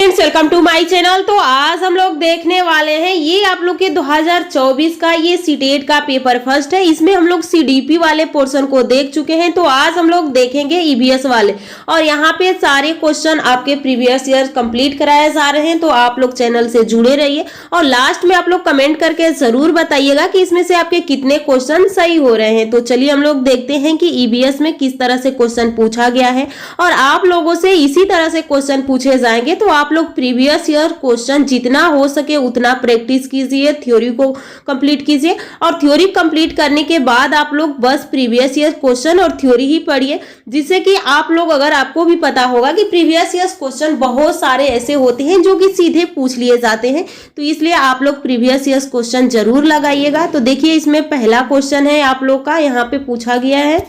Friends, welcome to my channel. तो आज हम लोग देखने वाले हैं ये आप लोग के 2024 का ये सीटेट का पेपर फर्स्ट है। इसमें हम लोग सीडीपी वाले पोर्शन को देख चुके हैं। तो आज हम लोग देखेंगे ईवीएस वाले, और यहाँ पे सारे क्वेश्चन आपके प्रीवियस ईयर कंप्लीट कराए जा रहे हैं। तो आप लोग चैनल से जुड़े रहिए और लास्ट में आप लोग कमेंट करके जरूर बताइएगा कि इसमें से आपके कितने क्वेश्चन सही हो रहे हैं। तो चलिए हम लोग देखते हैं कि ईवीएस में किस तरह से क्वेश्चन पूछा गया है, और आप लोगों से इसी तरह से क्वेश्चन पूछे जाएंगे। तो आप लोग प्रीवियस ईयर क्वेश्चन जितना हो सके उतना प्रैक्टिस कीजिए, थ्योरी को कंप्लीट कीजिए, और थ्योरी कंप्लीट करने के बाद आप लोग बस प्रीवियस ईयर क्वेश्चन और थ्योरी ही पढ़िए, जिससे कि आप लोग, अगर आपको भी पता होगा कि प्रीवियस ईयर क्वेश्चन बहुत सारे ऐसे होते हैं जो कि सीधे पूछ लिए जाते हैं, तो इसलिए आप लोग प्रीवियस ईयर क्वेश्चन जरूर लगाइएगा। तो देखिए, इसमें पहला क्वेश्चन है आप लोग का, यहाँ पे पूछा गया है।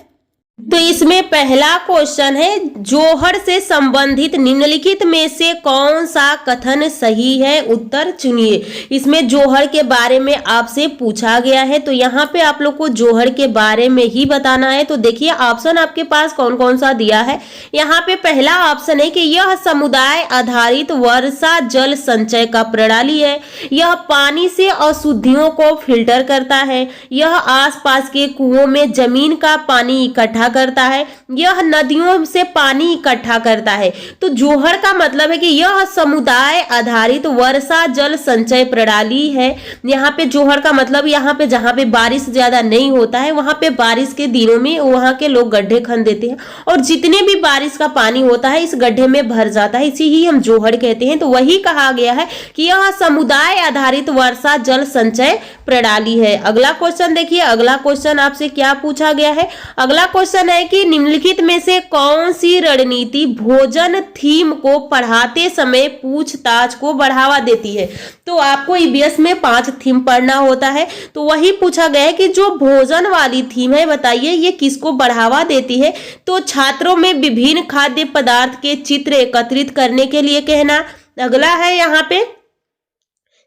तो इसमें पहला क्वेश्चन है, जौहर से संबंधित निम्नलिखित में से कौन सा कथन सही है, उत्तर चुनिए। इसमें जौहर के बारे में आपसे पूछा गया है, तो यहाँ पे आप लोग को जौहर के बारे में ही बताना है। तो देखिए ऑप्शन आपके पास कौन कौन सा दिया है। यहाँ पे पहला ऑप्शन है कि यह समुदाय आधारित वर्षा जल संचय का प्रणाली है, यह पानी से अशुद्धियों को फिल्टर करता है, यह आसपास के कुओं में जमीन का पानी इकट्ठा करता है, यह नदियों से पानी इकट्ठा करता है। तो जौहर का मतलब है कि यह समुदाय आधारित वर्षा जल संचय प्रणाली है। यहाँ पे जौहर का मतलब, यहाँ पे जहाँ पे बारिश ज्यादा नहीं होता है वहां पे बारिश के दिनों में वहां के लोग गड्ढे खन देते हैं, और जितने भी बारिश का पानी होता है इस गड्ढे में भर जाता है, इसी ही हम जौहर कहते हैं। तो वही कहा गया है कि यह समुदाय आधारित वर्षा जल संचय प्रणाली है। अगला क्वेश्चन देखिए, अगला क्वेश्चन आपसे क्या पूछा गया है। अगला क्वेश्चन है कि निम्नलिखित में से कौन सी रणनीति भोजन थीम को पढ़ाते समय पूछताछ को बढ़ावा देती है। तो आपको ईवीएस में 5 थीम पढ़ना होता है, तो वही पूछा गया है कि जो भोजन वाली थीम है, बताइए ये किसको बढ़ावा देती है। तो छात्रों में विभिन्न खाद्य पदार्थ के चित्र एकत्रित करने के लिए कहना। अगला है यहाँ पे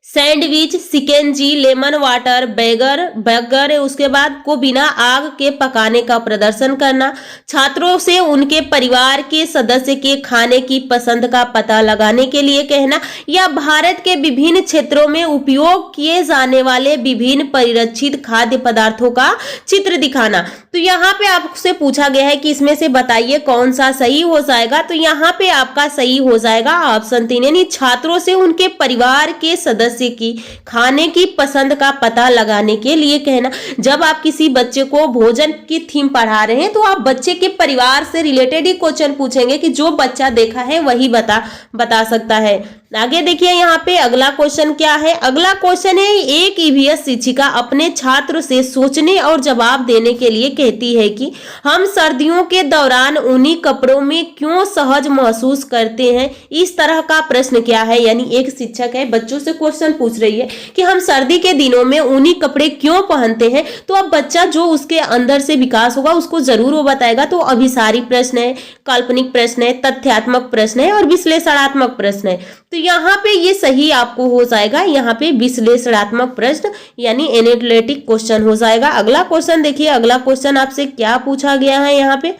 सैंडविच, सिकेंजी, लेमन वाटर, बर्गर, उसके बाद को बिना आग के पकाने का प्रदर्शन करना। छात्रों से उनके परिवार के सदस्य के खाने की पसंद का पता लगाने के लिए कहना, या भारत के विभिन्न क्षेत्रों में उपयोग किए जाने वाले विभिन्न परिरक्षित खाद्य पदार्थों का चित्र दिखाना। तो यहाँ पे आपसे पूछा गया है कि इसमें से बताइए कौन सा सही हो जाएगा। तो यहाँ पे आपका सही हो जाएगा ऑप्शन 3, यानी छात्रों से उनके परिवार के सदस्य की खाने की पसंद का पता लगाने के लिए कहना। जब आप किसी बच्चे को भोजन की थीम पढ़ा रहे हैं तो आप बच्चे के परिवार से रिलेटेड ही क्वेश्चन पूछेंगे कि जो बच्चा देखा है वही बता सकता है। आगे देखिए, यहाँ पे अगला क्वेश्चन क्या है। अगला क्वेश्चन है, एक ईवीएस शिक्षिका अपने छात्र से सोचने और जवाब देने के लिए कहती है कि हम सर्दियों के दौरान ऊनी कपड़ों में क्यों सहज महसूस करते हैं। इस तरह का प्रश्न क्या है, यानी एक शिक्षक है बच्चों से क्वेश्चन पूछ रही है कि हम सर्दी के दिनों में ऊनी कपड़े क्यों पहनते हैं। तो अब बच्चा जो उसके अंदर से विकास होगा उसको जरूर वो बताएगा। तो अभिसारी प्रश्न है, काल्पनिक प्रश्न है, तथ्यात्मक प्रश्न है और विश्लेषणात्मक प्रश्न है। तो यहाँ पे ये सही आपको हो जाएगा, यहाँ पे विश्लेषणात्मक प्रश्न यानी एनालिटिक क्वेश्चन हो जाएगा। अगला क्वेश्चन देखिए, अगला क्वेश्चन आपसे क्या पूछा गया है। यहाँ पे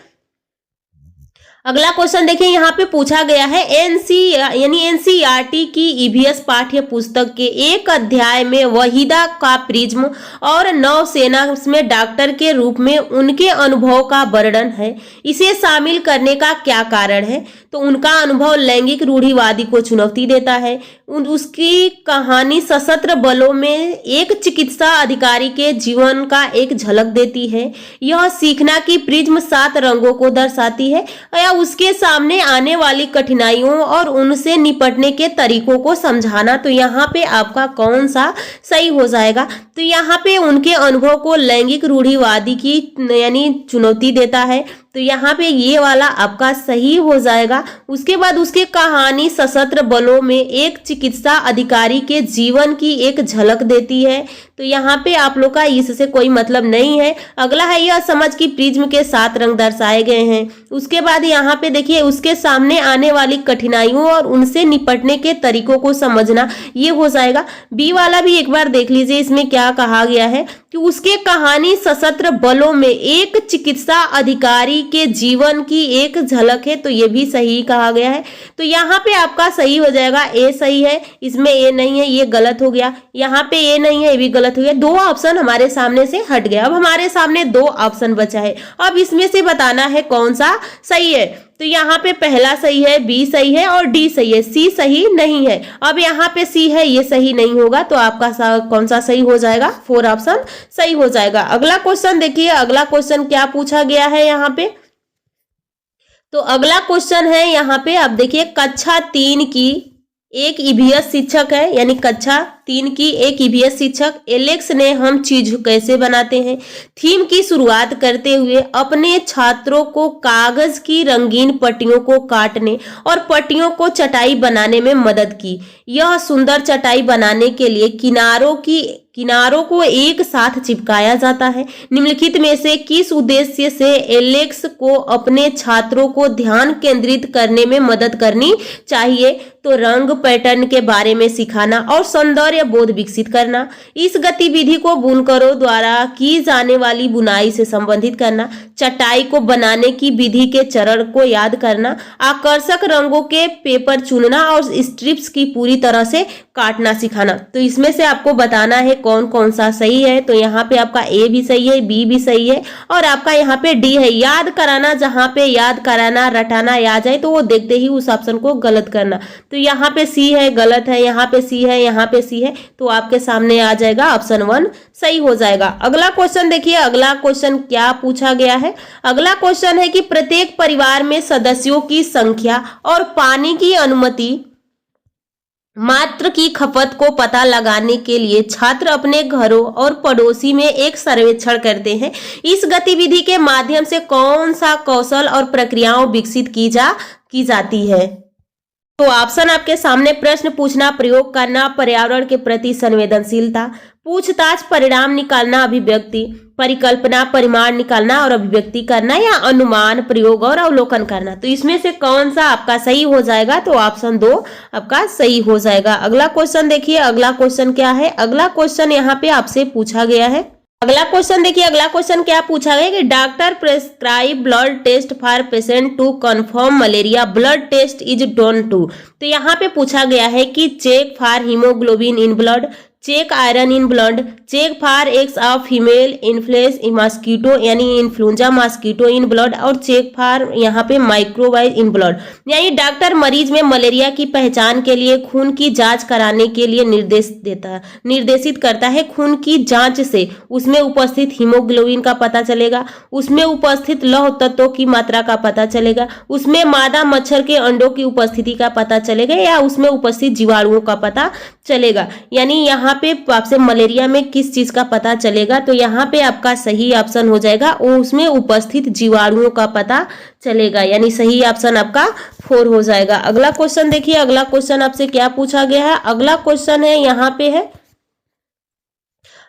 अगला क्वेश्चन देखिए, यहाँ पे पूछा गया है एनसीईआरटी की ईवीएस पाठ्य पुस्तक के एक अध्याय में वहीदा का प्रिज्म और नौसेना में डॉक्टर के रूप में उनके अनुभव का वर्णन है। इसे शामिल करने का क्या कारण है। तो उनका अनुभव लैंगिक रूढ़िवादी को चुनौती देता है। उसकी कहानी सशस्त्र बलों में एक चिकित्सा अधिकारी के जीवन का एक झलक देती है। यह सीखना की प्रिज्म 7 रंगों को दर्शाती है, या उसके सामने आने वाली कठिनाइयों और उनसे निपटने के तरीकों को समझाना। तो यहाँ पे आपका कौन सा सही हो जाएगा। तो यहाँ पे उनके अनुभव को लैंगिक रूढ़िवादी की यानी चुनौती देता है, तो यहाँ पे ये वाला आपका सही हो जाएगा। उसके बाद उसकी कहानी सशस्त्र बलों में एक चिकित्सा अधिकारी के जीवन की एक झलक देती है, तो यहाँ पे आप लोग का इससे कोई मतलब नहीं है। अगला है, यह समझ की प्रिज्म के 7 रंग दर्शाए गए हैं। उसके बाद यहाँ पे देखिए, उसके सामने आने वाली कठिनाइयों और उनसे निपटने के तरीकों को समझना, ये हो जाएगा। बी वाला भी एक बार देख लीजिए, इसमें क्या कहा गया है कि उसके कहानी सशस्त्र बलों में एक चिकित्सा अधिकारी के जीवन की एक झलक है, तो ये भी सही कहा गया है। तो यहाँ पे आपका सही हो जाएगा, ए सही है, इसमें ए नहीं है, ये गलत हो गया। यहाँ पे ए नहीं है, ये भी गलत हो गया। दो ऑप्शन हमारे सामने से हट गया। अब हमारे सामने दो ऑप्शन बचा है, अब इसमें से बताना है कौन सा सही है। तो यहाँ पे पहला सही है, बी सही है और डी सही है, सी सही नहीं है। अब यहाँ पे सी है, ये सही नहीं होगा, तो आपका कौन सा सही हो जाएगा, 4 ऑप्शन सही हो जाएगा। अगला क्वेश्चन देखिए, अगला क्वेश्चन क्या पूछा गया है यहाँ पे। तो अगला क्वेश्चन है यहाँ पे, आप देखिए कक्षा 3 की एक ईवीएस शिक्षक है, यानी कक्षा 3 की एक ईवीएस शिक्षक एलेक्स ने हम चीज कैसे बनाते हैं थीम की शुरुआत करते हुए अपने छात्रों को कागज की रंगीन पट्टियों को काटने और पट्टियों को चटाई बनाने में मदद की। यह सुंदर चटाई बनाने के लिए किनारों को एक साथ चिपकाया जाता है। निम्नलिखित में से किस उद्देश्य से एलेक्स को अपने छात्रों को ध्यान केंद्रित करने में मदद करनी चाहिए? तो रंग पैटर्न के बारे में सिखाना और सौंदर्य बोध विकसित करना। इस गतिविधि को बुनकरों द्वारा की जाने वाली बुनाई से संबंधित करना। चटाई को बनाने की विधि के चरण को याद करना। आकर्षक रंगों के पेपर चुनना और स्ट्रिप्स की पूरी तरह से काटना सिखाना। तो इसमें से आपको बताना है कौन कौन सा सही है। तो यहाँ पे आपका ए भी सही है, बी भी सही है और आपका यहाँ पे डी है। याद कराना, जहाँ पे याद कराना रटाना आ जाए तो वो देखते ही उस ऑप्शन को गलत करना। तो यहाँ पे सी है, गलत है, यहाँ पे सी है, यहाँ पे सी है, तो आपके सामने आ जाएगा ऑप्शन 1 सही हो जाएगा। अगला क्वेश्चन देखिए, अगला क्वेश्चन क्या पूछा गया है। अगला क्वेश्चन है कि प्रत्येक परिवार में सदस्यों की संख्या और पानी की अनुमति मात्रा की खपत को पता लगाने के लिए छात्र अपने घरों और पड़ोसी में एक सर्वेक्षण करते हैं। इस गतिविधि के माध्यम से कौन सा कौशल और प्रक्रियाओं विकसित की जाती है? तो ऑप्शन आपके सामने, प्रश्न पूछना, प्रयोग करना, पर्यावरण के प्रति संवेदनशीलता, पूछताछ, परिणाम निकालना, अभिव्यक्ति, परिकल्पना, परिमाण निकालना और अभिव्यक्ति करना, या अनुमान, प्रयोग और अवलोकन करना। तो इसमें से कौन सा आपका सही हो जाएगा? तो ऑप्शन 2 आपका सही हो जाएगा। अगला क्वेश्चन देखिए, अगला क्वेश्चन क्या है। अगला क्वेश्चन यहाँ पे आपसे पूछा गया है। अगला क्वेश्चन देखिए, अगला क्वेश्चन क्या पूछा गया कि doctor prescribe blood test for patient to confirm malaria, blood test is done to. तो यहाँ पे पूछा गया है कि check for haemoglobin in blood, check iron in blood, check for eggs of female influenza mosquito यानी इन्फ्लुएंजा मॉस्किटो इन ब्लड, और check for यहाँ पे माइक्रोवाइज इन ब्लड। यानी डॉक्टर मरीज में मलेरिया की पहचान के लिए खून की जांच कराने के लिए निर्देशित करता है। खून की जांच से उसमें उपस्थित हीमोग्लोबिन का पता चलेगा, उसमें उपस्थित लौह तत्वों की मात्रा का पता चलेगा, उसमें मादा मच्छर के अंडों की उपस्थिति का पता चलेगा, या उसमें उपस्थित जीवाणुओं का पता चलेगा। यानी यहाँ पे आपसे मलेरिया में किस चीज का पता चलेगा? तो यहाँ पे आपका सही ऑप्शन हो जाएगा, उसमें उपस्थित जीवाणुओं का पता चलेगा, यानी सही ऑप्शन आपका 4 हो जाएगा। अगला क्वेश्चन देखिए, अगला क्वेश्चन आपसे क्या पूछा गया है। अगला क्वेश्चन है यहाँ पे है,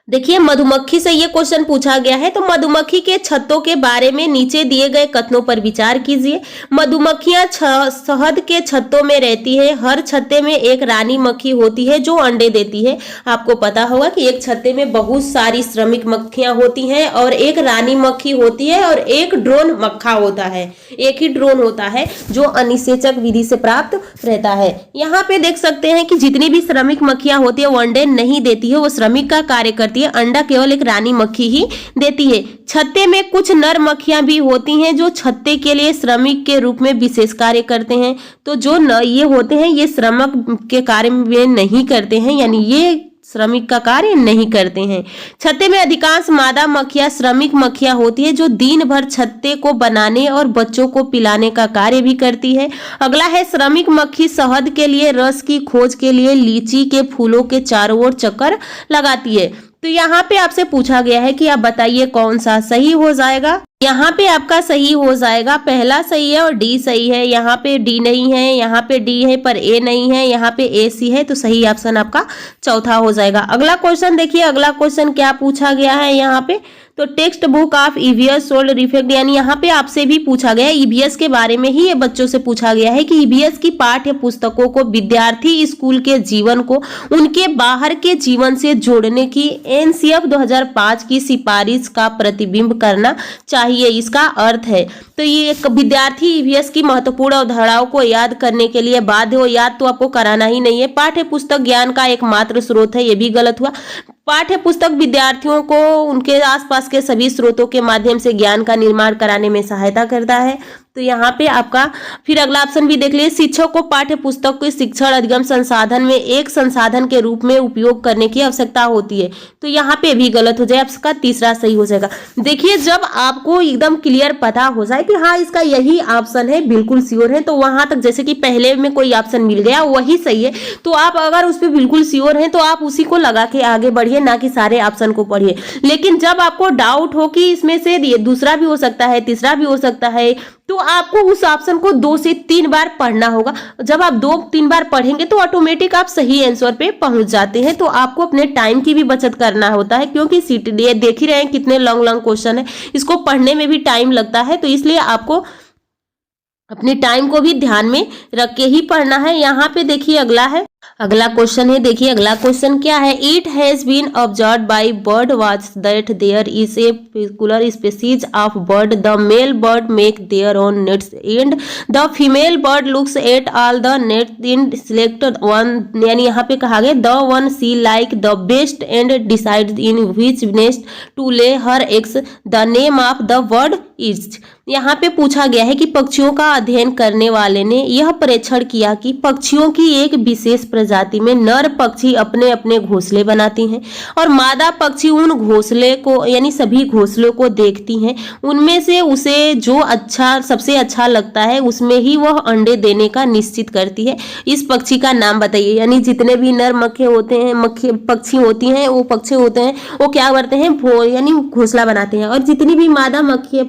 देखिए मधुमक्खी से ये क्वेश्चन पूछा गया है। तो मधुमक्खी के छत्तों के बारे में नीचे दिए गए कथनों पर विचार कीजिए। मधुमक्खियां शहद के छत्तों में रहती है। हर छत्ते में एक रानी मक्खी होती है जो अंडे देती है। आपको पता होगा कि एक छत्ते में बहुत सारी श्रमिक मक्खियां होती हैं और एक रानी मक्खी होती है और एक ड्रोन मक्खा होता है। एक ही ड्रोन होता है जो अनिषेचक विधि से प्राप्त रहता है। यहाँ पे देख सकते हैं कि जितनी भी श्रमिक मक्खियां होती है वो अंडे नहीं देती है, वो श्रमिक का कार्य करती है। अंडा केवल एक रानी मक्खी ही देती है। छत्ते में कुछ नर मक्खियां भी होती हैं जो छत्ते के लिए श्रमिक के रूप में विशेष कार्य करते हैं। तो जो ये होते हैं ये श्रमिक के कार्य में नहीं करते हैं, यानी ये श्रमिक का कार्य नहीं करते हैं। छत्ते में अधिकांश मादा मक्खियां श्रमिक मक्खियां होती है जो दिन भर छत्ते को बनाने और बच्चों को पिलाने का कार्य भी करती है। अगला है श्रमिक मक्खी शहद के लिए रस की खोज के लिए लीची के फूलों के चारों ओर चक्कर लगाती है। तो यहाँ पे आपसे पूछा गया है कि आप बताइए कौन सा सही हो जाएगा। यहाँ पे आपका सही हो जाएगा, पहला सही है और डी सही है। यहाँ पे डी नहीं है, यहाँ पे डी है पर ए नहीं है, यहाँ पे ए सी है, तो सही ऑप्शन आपका चौथा हो जाएगा। अगला क्वेश्चन देखिए, अगला क्वेश्चन क्या पूछा गया है यहाँ पे। तो text book of EVS solved reflect, यानी यहाँ पे आपसे भी पूछा गया है ईवीएस के बारे में ही। ये बच्चों से पूछा गया है कि ईवीएस की पाठ्य पुस्तकों को विद्यार्थी स्कूल के जीवन को उनके बाहर के जीवन से जोड़ने की एनसीएफ 2005 की सिफारिश का प्रतिबिंब करना चाहिए। चाहिए, इसका अर्थ है। तो ये एक विद्यार्थी ईवीएस की महत्वपूर्ण अवधारणाओं को याद करने के लिए बाध्य हो। याद तो आपको कराना ही नहीं है। पाठ्य पुस्तक ज्ञान का एकमात्र स्रोत है, ये भी गलत हुआ। पाठ्य पुस्तक विद्यार्थियों को उनके आसपास के सभी स्रोतों के माध्यम से ज्ञान का निर्माण कराने में सहायता करता है। तो यहाँ पे आपका फिर अगला ऑप्शन भी देख लीजिए, शिक्षक को पाठ्य पुस्तक के शिक्षण अधिगम संसाधन में एक संसाधन के रूप में उपयोग करने की आवश्यकता होती है। तो यहाँ पे भी गलत हो जाए, आपका तीसरा सही हो जाएगा। देखिए, जब आपको एकदम क्लियर पता हो जाए कि हाँ इसका यही ऑप्शन है, बिल्कुल श्योर है, तो वहां तक जैसे कि पहले में कोई ऑप्शन मिल गया वही सही है, तो आप अगर उस पर बिल्कुल श्योर हैं तो आप उसी को लगा के आगे बढ़िए, ना कि सारे ऑप्शन को पढ़िए। लेकिन जब आपको डाउट हो कि इसमें से ये दूसरा भी हो सकता है, तीसरा भी हो सकता है, तो आपको उस ऑप्शन को 2 से 3 बार पढ़ना होगा। जब आप 2-3 बार पढ़ेंगे तो ऑटोमेटिक आप सही आंसर पे पहुंच जाते हैं। तो आपको अपने टाइम की भी बचत करना होता है, क्योंकि ये देख ही रहे हैं कितने लॉन्ग क्वेश्चन है, इसको पढ़ने में भी टाइम लगता है। तो इसलिए आपको अपने टाइम को भी ध्यान में रख के ही पढ़ना है। यहाँ पे देखिए अगला क्वेश्चन है। देखिए अगला क्वेश्चन क्या है, it has been observed by bird watch that there is a particular species of bird, the male bird make their own nets and the female bird looks at all the net in select one, यानी यहाँ पे कहा गया the one she like the best and decide in which nest to lay her eggs, the name of the bird is. यहाँ पे पूछा गया है कि पक्षियों का अध्ययन करने वाले ने यह परीक्षण किया कि पक्षियों की एक विशेष प्रजाति में नर पक्षी अपने अपने घोंसले बनाती हैं और मादा पक्षी उन घोंसले को, यानी सभी घोंसलों को देखती हैं, उनमें से उसे जो सबसे अच्छा लगता है उसमें ही वह अंडे देने का निश्चित करती है। इस पक्षी का नाम बताइए। यानी जितने भी नर मक्खे होते हैं, पक्षी होती हैं, वो पक्षी होते हैं, वो क्या करते हैं, यानी घोंसला बनाते हैं, और जितनी भी मादा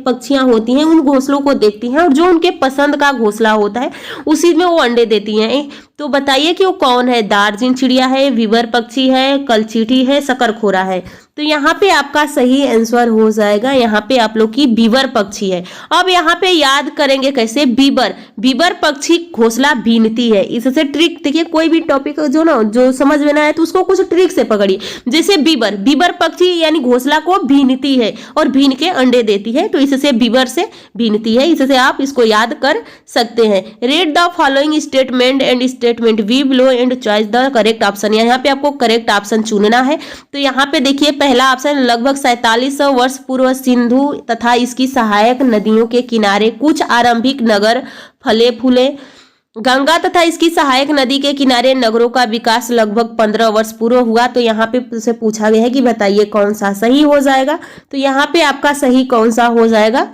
पक्षियां होती हैं उन घोंसलों को देखती हैं और जो उनके पसंद का घोंसला होता है उसी में वो अंडे देती हैं। तो बताइए कि वो कौन है, दार्जिन चिड़िया है, विवर पक्षी है, कलचीटी है, शकरखोरा है। तो यहाँ पे आपका सही आंसर हो जाएगा, यहाँ पे आप लोग की बीबर पक्षी है। अब यहाँ पे याद करेंगे कैसे, बीबर पक्षी घोंसला बीनती है। इससे ट्रिक देखिए, कोई भी टॉपिक जो समझ में ना आए तो उसको कुछ ट्रिक से पकड़िए। जैसे बीबर पक्षी यानी घोंसला को बीनती है और बीन के अंडे देती है, तो इससे बीबर से बीनती है, इससे आप इसको याद कर सकते हैं। Read the following statement and statement we below and choice the correct option. यहाँ पे आपको करेक्ट ऑप्शन चुनना है। तो यहाँ पे देखिए पहला ऑप्शन, लगभग 4700 वर्ष पूर्व सिंधु तथा इसकी सहायक नदियों के किनारे कुछ आरंभिक नगर फले फूले। गंगा तथा इसकी सहायक नदी के किनारे नगरों का विकास लगभग 15 वर्ष पूर्व हुआ। तो यहाँ पे से पूछा गया है कि बताइए कौन सा सही हो जाएगा। तो यहाँ पे आपका सही कौन सा हो जाएगा,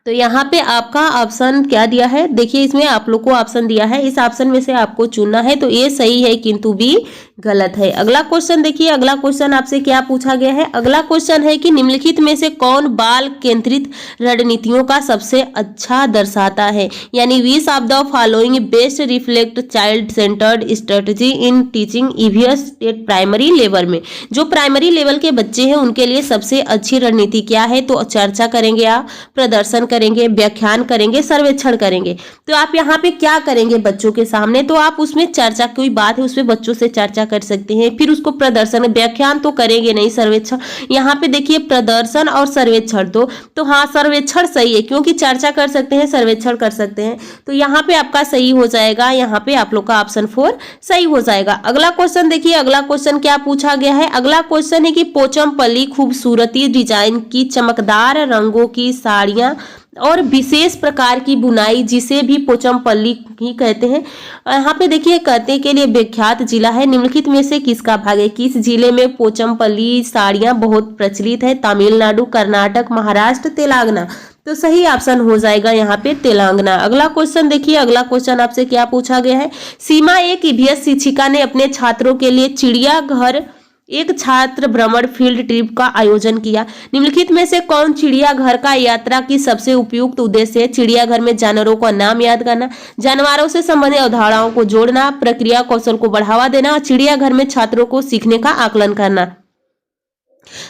तो यहाँ पे आपका ऑप्शन क्या दिया है, देखिए इसमें आप लोग को ऑप्शन दिया है, इस ऑप्शन में से आपको चुनना है। तो ये सही है किंतु बी गलत है। अगला क्वेश्चन देखिए, अगला क्वेश्चन आपसे क्या पूछा गया है। अगला क्वेश्चन है कि निम्नलिखित में से कौन बाल केंद्रित रणनीतियों का सबसे अच्छा दर्शाता है, यानी which of the following best reflect child centred strategy in teaching EVS eight primary level में। जो प्राइमरी लेवल के बच्चे हैं उनके लिए सबसे अच्छी रणनीति क्या है, तो चर्चा करेंगे, आप प्रदर्शन करेंगे, व्याख्यान करेंगे, सर्वेक्षण करेंगे। तो आप यहाँ पे क्या करेंगे बच्चों के सामने, तो आप उसमें चर्चा, कोई बात है उसमें बच्चों से चर्चा कर सकते हैं, फिर उसको प्रदर्शन, व्याख्यान तो करेंगे नहीं, सर्वेक्षण। यहाँ पे देखिए प्रदर्शन और सर्वेक्षण, तो हाँ सर्वेक्षण सही है, क्योंकि चर्चा कर सकते हैं, सर्वेक्षण कर सकते हैं। तो यहाँ पे आपका सही हो जाएगा, यहाँ पे आप लोग का ऑप्शन 4 सही हो जाएगा। अगला क्वेश्चन देखिए, अगला क्वेश्चन क्या पूछा गया है। अगला क्वेश्चन है कि पोचमपल्ली खूबसूरती डिजाइन की चमकदार रंगों की साड़ियां और विशेष प्रकार की बुनाई, जिसे भी पोचमपल्ली ही कहते हैं। यहाँ पे देखिए कहते के लिए विख्यात जिला है, निम्नलिखित में से किसका भाग है, किस जिले में पोचमपल्ली साड़ियां बहुत प्रचलित है, तमिलनाडु, कर्नाटक, महाराष्ट्र, तेलंगाना। तो सही ऑप्शन हो जाएगा यहाँ पे तेलंगाना। अगला क्वेश्चन देखिए, अगला क्वेश्चन आपसे क्या पूछा गया है। सीमा एक ईवीएस शिक्षिका ने अपने छात्रों के लिए चिड़ियाघर एक छात्र भ्रमण फील्ड ट्रिप का आयोजन किया। निम्नलिखित में से कौन चिड़ियाघर का यात्रा की सबसे उपयुक्त उद्देश्य है। चिड़ियाघर में जानवरों का नाम याद करना, जानवरों से संबंधित अवधारणाओं को जोड़ना, प्रक्रिया कौशल को बढ़ावा देना, चिड़ियाघर में छात्रों को सीखने का आकलन करना।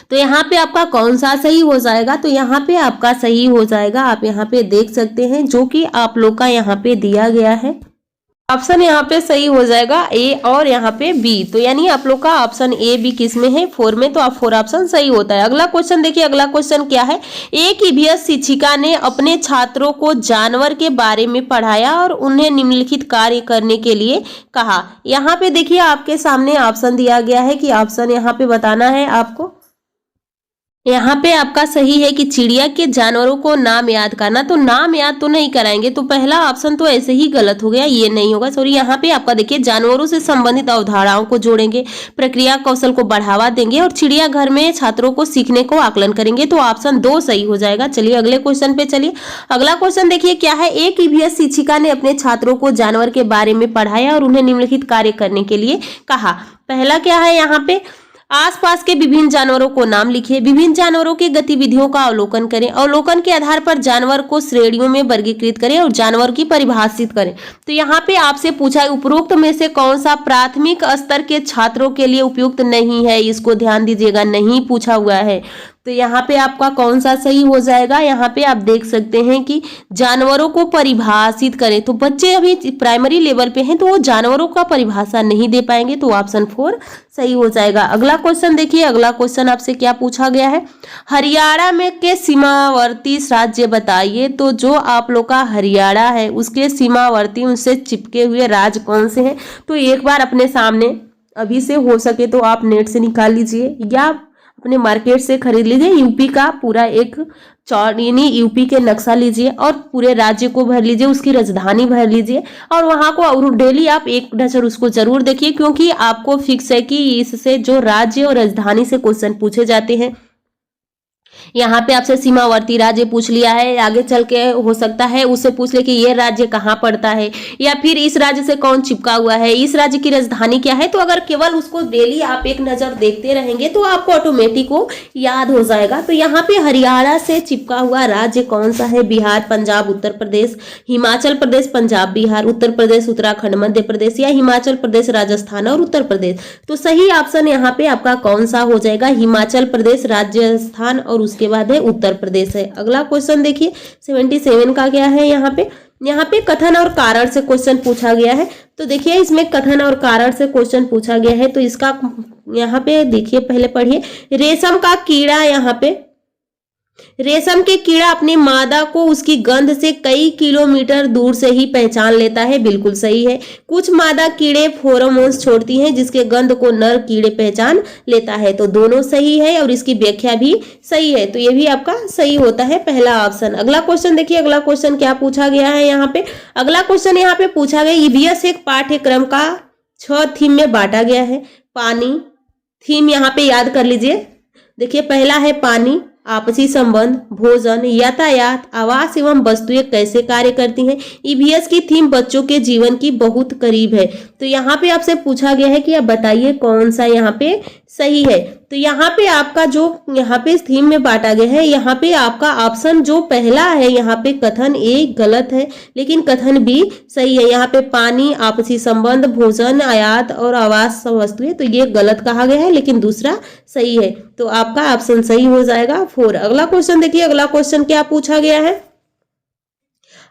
तो यहाँ पे आपका कौन सा सही हो जाएगा, तो यहाँ पे आपका सही हो जाएगा, आप यहाँ पे देख सकते हैं, जो कि आप लोग का यहाँ पे दिया गया है। ऑप्शन यहाँ पे सही हो जाएगा ए और यहाँ पे बी। तो यानी आप लोग का ऑप्शन ए बी किस में है, 4 में, तो आप 4 ऑप्शन सही होता है। अगला क्वेश्चन देखिए, अगला क्वेश्चन क्या है। एक ईवीएस शिक्षिका ने अपने छात्रों को जानवर के बारे में पढ़ाया और उन्हें निम्नलिखित कार्य करने के लिए कहा। यहाँ पे देखिए आपके सामने ऑप्शन दिया गया है कि ऑप्शन यहाँ पे बताना है आपको। यहाँ पे आपका सही है कि चिड़िया के जानवरों को नाम याद करना, तो नाम याद तो नहीं कराएंगे, तो पहला ऑप्शन तो ऐसे ही गलत हो गया, ये नहीं होगा, सॉरी। यहाँ पे आपका देखिए जानवरों से संबंधित अवधारणाओं को जोड़ेंगे, प्रक्रिया कौशल को बढ़ावा देंगे और चिड़ियाघर में छात्रों को सीखने को आकलन करेंगे, तो ऑप्शन 2 सही हो जाएगा। चलिए अगले क्वेश्चन पे चलिए। अगला क्वेश्चन देखिए क्या है। एक ईवीएस शिक्षिका ने अपने छात्रों को जानवर के बारे में पढ़ाया और उन्हें निम्नलिखित कार्य करने के लिए कहा। पहला क्या है, यहाँ पे आसपास के विभिन्न जानवरों को नाम लिखिए, विभिन्न जानवरों की गतिविधियों का अवलोकन करें, अवलोकन के आधार पर जानवर को श्रेणियों में वर्गीकृत करें और जानवर की परिभाषित करें। तो यहाँ पे आपसे पूछा है उपरोक्त में से कौन सा प्राथमिक स्तर के छात्रों के लिए उपयुक्त नहीं है, इसको ध्यान दीजिएगा, नहीं पूछा हुआ है। तो यहाँ पे आपका कौन सा सही हो जाएगा। यहाँ पे आप देख सकते हैं कि जानवरों को परिभाषित करें, तो बच्चे अभी प्राइमरी लेवल पे हैं तो वो जानवरों का परिभाषा नहीं दे पाएंगे, तो ऑप्शन 4 सही हो जाएगा। अगला क्वेश्चन देखिए, अगला क्वेश्चन आपसे क्या पूछा गया है। हरियाणा में के सीमावर्ती राज्य बताइए। तो जो आप लोग का हरियाणा है उसके सीमावर्ती उनसे चिपके हुए राज्य कौन से हैं। तो एक बार अपने सामने अभी से हो सके तो आप नेट से निकाल लीजिए या अपने मार्केट से खरीद लीजिए। यूपी का पूरा एक यानी यूपी के नक्शा लीजिए और पूरे राज्य को भर लीजिए, उसकी राजधानी भर लीजिए और वहां को डेली आप एक नजर उसको जरूर देखिए, क्योंकि आपको फिक्स है कि इससे जो राज्य और राजधानी से क्वेश्चन पूछे जाते हैं। यहाँ पे आपसे सीमावर्ती राज्य पूछ लिया है, आगे चल के हो सकता है उससे पूछ ले कि ये राज्य कहाँ पड़ता है या फिर इस राज्य से कौन चिपका हुआ है, इस राज्य की राजधानी क्या है। तो अगर केवल उसको डेली आप एक नजर देखते रहेंगे तो आपको ऑटोमेटिक वो याद हो जाएगा। तो यहाँ पे हरियाणा से चिपका हुआ राज्य कौन सा है। बिहार, पंजाब, उत्तर प्रदेश, हिमाचल प्रदेश, पंजाब, बिहार, उत्तर प्रदेश, उत्तराखंड, मध्य प्रदेश या हिमाचल प्रदेश, राजस्थान और उत्तर प्रदेश। तो सही ऑप्शन यहाँ पे आपका कौन सा हो जाएगा, हिमाचल प्रदेश, राजस्थान और उसके बाद है उत्तर प्रदेश है। अगला क्वेश्चन देखिए 77 का क्या है। यहाँ पे कथन और कारण से क्वेश्चन पूछा गया है। तो देखिए इसमें कथन और कारण से क्वेश्चन पूछा गया है, तो इसका यहाँ पे देखिए, पहले पढ़िए। रेशम का कीड़ा, यहाँ पे रेशम के कीड़ा अपनी मादा को उसकी गंध से कई किलोमीटर दूर से ही पहचान लेता है, बिल्कुल सही है। कुछ मादा कीड़े फेरोमोन्स छोड़ती हैं जिसके गंध को नर कीड़े पहचान लेता है, तो दोनों सही है और इसकी व्याख्या भी सही है, तो ये भी आपका सही होता है पहला ऑप्शन। अगला क्वेश्चन देखिए, अगला क्वेश्चन क्या पूछा गया है। यहाँ पे अगला क्वेश्चन यहाँ पे पूछा गया, ईवीएस एक पाठ्यक्रम का 6 थीम में बांटा गया है। पानी थीम यहाँ पे याद कर लीजिए। देखिए पहला है पानी, आपसी संबंध, भोजन, यातायात, आवास एवं वस्तुएं कैसे कार्य करती हैं। ईवीएस की थीम बच्चों के जीवन की बहुत करीब है। तो यहाँ पे आपसे पूछा गया है कि आप बताइए कौन सा यहाँ पे सही है। तो यहाँ पे आपका जो यहाँ पे थीम में बांटा गया है, यहाँ पे आपका ऑप्शन जो पहला है, यहाँ पे कथन ए गलत है लेकिन कथन बी सही है। यहाँ पे पानी, आपसी संबंध, भोजन, आयात और आवास वस्तुएं, तो ये गलत कहा गया है लेकिन दूसरा सही है, तो आपका ऑप्शन सही हो जाएगा 4। अगला क्वेश्चन देखिए, अगला क्वेश्चन क्या पूछा गया है।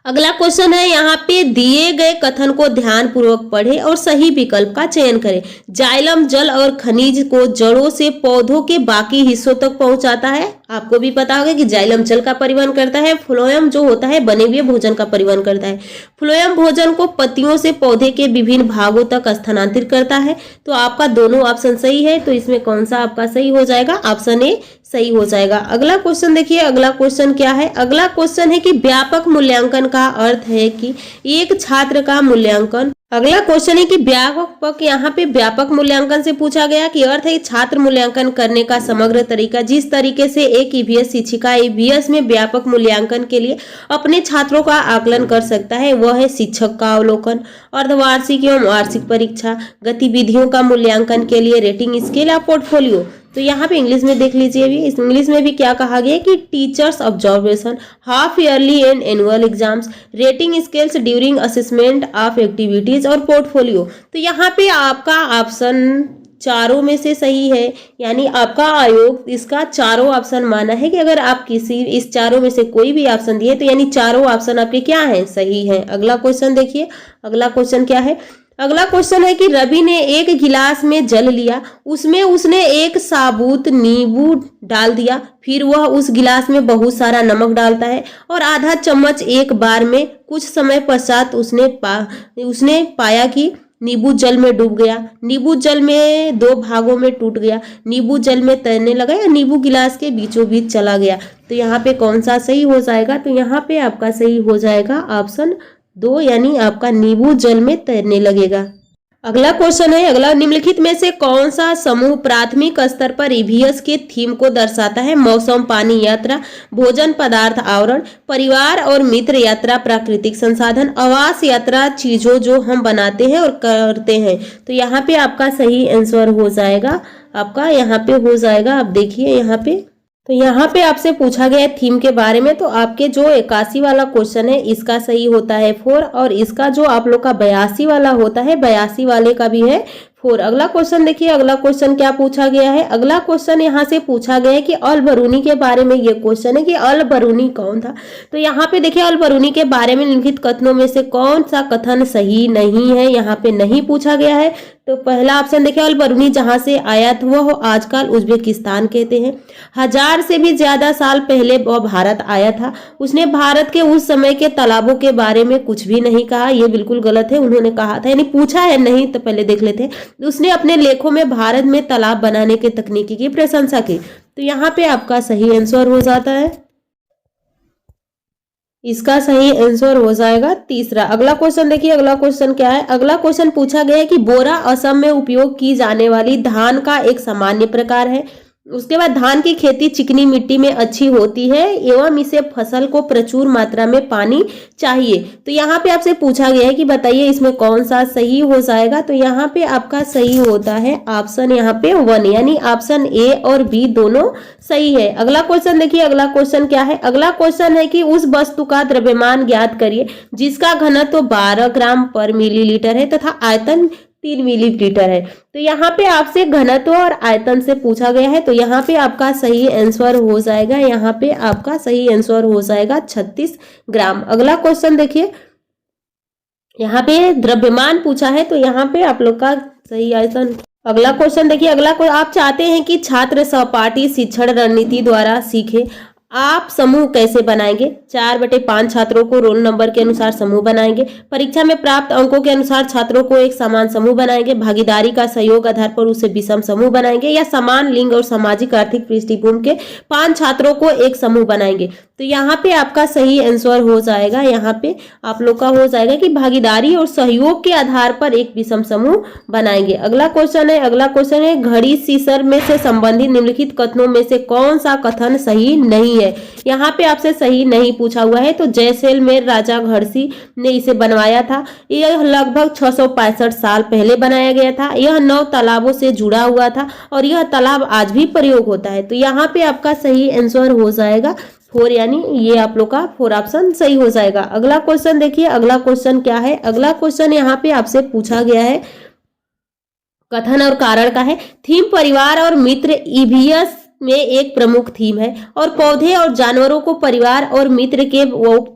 अगला क्वेश्चन है, यहाँ पे दिए गए कथन को ध्यान पूर्वक पढ़ें और सही विकल्प का चयन करें। जाइलम जल और खनिज को जड़ों से पौधों के बाकी हिस्सों तक पहुंचाता है। आपको भी पता होगा कि जाइलम जल का परिवहन करता है, फ्लोएम जो होता है बने हुए भोजन का परिवहन करता है। फ्लोएम भोजन को पत्तियों से पौधे के विभिन्न भागों तक स्थानांतरित करता है। तो आपका दोनों ऑप्शन सही है, तो इसमें कौन सा आपका सही हो जाएगा, ऑप्शन ए सही हो जाएगा। अगला क्वेश्चन देखिए, अगला क्वेश्चन क्या है। अगला क्वेश्चन है कि व्यापक मूल्यांकन का अर्थ है कि एक छात्र का मूल्यांकन। अगला क्वेश्चन है कि व्यापक, यहाँ पे व्यापक मूल्यांकन से पूछा गया कि अर्थ है छात्र मूल्यांकन करने का समग्र तरीका। जिस तरीके से एक ईवीएस शिक्षिका ईवीएस में व्यापक मूल्यांकन के लिए अपने छात्रों का आकलन कर सकता है, वह है शिक्षक का अवलोकन, अर्धवार्षिक एवं वार्षिक परीक्षा, गतिविधियों का मूल्यांकन के लिए रेटिंग स्केल या पोर्टफोलियो। तो यहाँ पे इंग्लिश में देख लीजिए, भी इस इंग्लिश में भी क्या कहा गया है कि teachers observation, half yearly and annual exams, rating scales during assessment of activities और पोर्टफोलियो। तो यहाँ पे आपका ऑप्शन चारों में से सही है, यानी आपका आयोग इसका चारों ऑप्शन माना है कि अगर आप किसी इस चारों में से कोई भी ऑप्शन दिए तो यानी चारों ऑप्शन आपके क्या हैं, सही हैं। अगला क्वेश्चन देखिए, अगला क्वेश्चन क्या है। अगला क्वेश्चन है कि रवि ने एक गिलास में जल लिया, उसमें उसने एक साबुत नींबू डाल दिया, फिर वह उस गिलास में बहुत सारा नमक डालता है और आधा चम्मच एक बार में। कुछ समय पश्चात उसने पाया कि नींबू जल में डूब गया, नींबू जल में 2 भागों में टूट गया, नींबू जल में तैरने लगा या नींबू गिलास के बीचों बीच चला गया। तो यहाँ पे कौन सा सही हो जाएगा, तो यहाँ पे आपका सही हो जाएगा ऑप्शन 2, यानी आपका नींबू जल में तैरने लगेगा। अगला क्वेश्चन है, अगला निम्नलिखित में से कौन सा समूह प्राथमिक स्तर पर ईवीएस के थीम को दर्शाता है। मौसम, पानी, यात्रा, भोजन पदार्थ, आवरण, परिवार और मित्र, यात्रा, प्राकृतिक संसाधन, आवास, यात्रा, चीजों जो हम बनाते हैं और करते हैं। तो यहाँ पे आपका सही आंसर हो जाएगा, आपका यहाँ पे हो जाएगा, आप देखिए यहाँ पे। तो यहाँ पे आपसे पूछा गया है थीम के बारे में, तो आपके जो 81 वाला क्वेश्चन है इसका सही होता है 4, और इसका जो आप लोग का 82 वाला होता है, 82 वाले का भी है 4। अगला क्वेश्चन देखिए, अगला क्वेश्चन क्या पूछा गया है। अगला क्वेश्चन यहाँ से पूछा गया है कि अल बरूनी के बारे में ये क्वेश्चन है कि अल बरूनी कौन था। तो यहाँ पे देखिए अल बरूनी के बारे में निम्नलिखित कथनों में से कौन सा कथन सही नहीं है, यहाँ पे नहीं पूछा गया है। तो पहला ऑप्शन देखिए, अल बरूनी जहां से आया था वह आजकल उज्बेकिस्तान कहते हैं। 1000 से भी ज्यादा साल पहले वह भारत आया था। उसने भारत के उस समय के तालाबों के बारे में कुछ भी नहीं कहा, यह बिल्कुल गलत है। उन्होंने कहा था, यानी पूछा है नहीं, तो पहले देख लेते हैं। उसने अपने लेखों में भारत में तालाब बनाने के तकनीकी की प्रशंसा की। तो यहाँ पे आपका सही आंसर हो जाता है, इसका सही आंसर हो जाएगा 3। अगला क्वेश्चन देखिए, अगला क्वेश्चन क्या है। अगला क्वेश्चन पूछा गया है कि बोरा असम में उपयोग की जाने वाली धान का एक सामान्य प्रकार है। उसके बाद धान की खेती चिकनी मिट्टी में अच्छी होती है एवं इसे फसल को प्रचुर मात्रा में पानी चाहिए। तो यहाँ पे आपसे पूछा गया है कि बताइए इसमें कौन सा सही हो जाएगा। तो यहाँ पे आपका सही होता है ऑप्शन यहाँ पे 1, यानी ऑप्शन ए और बी दोनों सही है। अगला क्वेश्चन देखिए, अगला क्वेश्चन क्या है। अगला क्वेश्चन है कि उस वस्तु का द्रव्यमान ज्ञात करिए जिसका घनत्व 12 ग्राम पर मिलीलीटर है तथा आयतन 3 मिलीलीटर है। तो यहाँ पे आपसे घनत्व और आयतन से पूछा गया है। तो यहाँ पे आपका सही आंसर हो जाएगा, यहाँ पे आपका सही आंसर हो जाएगा 36 ग्राम। अगला क्वेश्चन देखिए, यहाँ पे द्रव्यमान पूछा है, तो यहाँ पे आप लोग का सही आयतन। अगला क्वेश्चन देखिए, अगला कोई आप चाहते हैं कि छात्र सहपाठी शिक्षण रणनीति द्वारा सीखे, आप समूह कैसे बनाएंगे। 4/5 छात्रों को रोल नंबर के अनुसार समूह बनाएंगे। परीक्षा में प्राप्त अंकों के अनुसार छात्रों को एक समान समूह बनाएंगे। भागीदारी का सहयोग आधार पर उसे विषम समूह बनाएंगे, या समान लिंग और सामाजिक आर्थिक पृष्ठभूमि के 5 छात्रों को एक समूह बनाएंगे। तो यहाँ पे आपका सही आंसर हो जाएगा, यहाँ पे आप लोग का हो जाएगा कि भागीदारी और सहयोग के आधार पर एक विषम समूह बनाएंगे। अगला क्वेश्चन है, अगला क्वेश्चन है घड़ी सीसर में से संबंधित निम्नलिखित कथनों में से कौन सा कथन सही नहीं है। यहाँ पे आपसे सही नहीं पूछा हुआ है। तो जैसलमेर राजा घड़सी ने इसे बनवाया था। यह लगभग 665 साल पहले बनाया गया था। यह 9 तालाबों से जुड़ा हुआ था और यह तालाब आज भी प्रयोग होता है। तो यहाँ पे आपका सही आंसर हो जाएगा 4, यानी ये आप लोग का 4 ऑप्शन सही हो जाएगा। अगला क्वेश्चन देखिए, अगला क्वेश्चन क्या है। अगला क्वेश्चन यहाँ पे आपसे पूछा गया है, कथन और कारण का है। थीम परिवार और मित्र ईवीएस में एक प्रमुख थीम है और पौधे और जानवरों को परिवार और मित्र के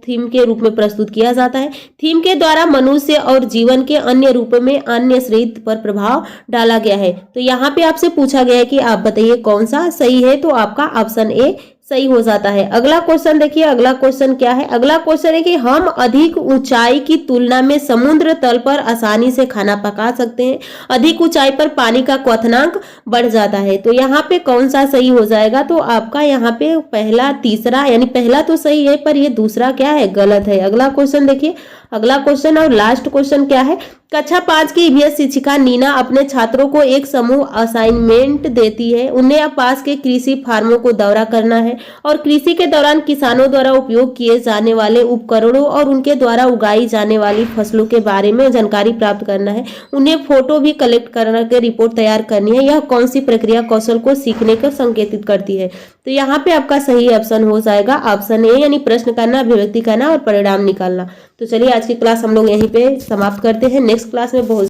थीम के रूप में प्रस्तुत किया जाता है। थीम के द्वारा मनुष्य और जीवन के अन्य रूपों में अन्य सृष्टि पर प्रभाव डाला गया है। तो यहाँ पे आपसे पूछा गया है कि आप बताइए कौन सा सही है। तो आपका ऑप्शन ए सही हो जाता है। अगला क्वेश्चन देखिए, अगला क्वेश्चन क्या है। अगला क्वेश्चन है कि हम अधिक ऊंचाई की तुलना में समुद्र तल पर आसानी से खाना पका सकते हैं। अधिक ऊंचाई पर पानी का क्वथनांक बढ़ जाता है। तो यहाँ पे कौन सा सही हो जाएगा। तो आपका यहाँ पे पहला, तीसरा, यानी पहला तो सही है पर ये दूसरा क्या है, गलत है। अगला क्वेश्चन देखिए, अगला क्वेश्चन और लास्ट क्वेश्चन क्या है। कक्षा 5 की ईवीएस शिक्षिका नीना अपने छात्रों को एक समूह असाइनमेंट देती है। उन्हें पास के कृषि फार्मों को दौरा करना है और कृषि के दौरान किसानों द्वारा उपयोग किए जाने वाले उपकरणों और उनके द्वारा उगाई जाने वाली फसलों के बारे में जानकारी प्राप्त करना है। उन्हें फोटो भी कलेक्ट करके रिपोर्ट तैयार करनी है। यह कौन सी प्रक्रिया कौशल को सीखने को संकेतित करती है। तो यहाँ पे आपका सही ऑप्शन हो जाएगा ऑप्शन ए, यानी प्रश्न करना, अभिव्यक्ति करना और परिणाम निकालना। तो चलिए आज की क्लास हम लोग यहीं पे समाप्त करते हैं। नेक्स्ट क्लास में बहुत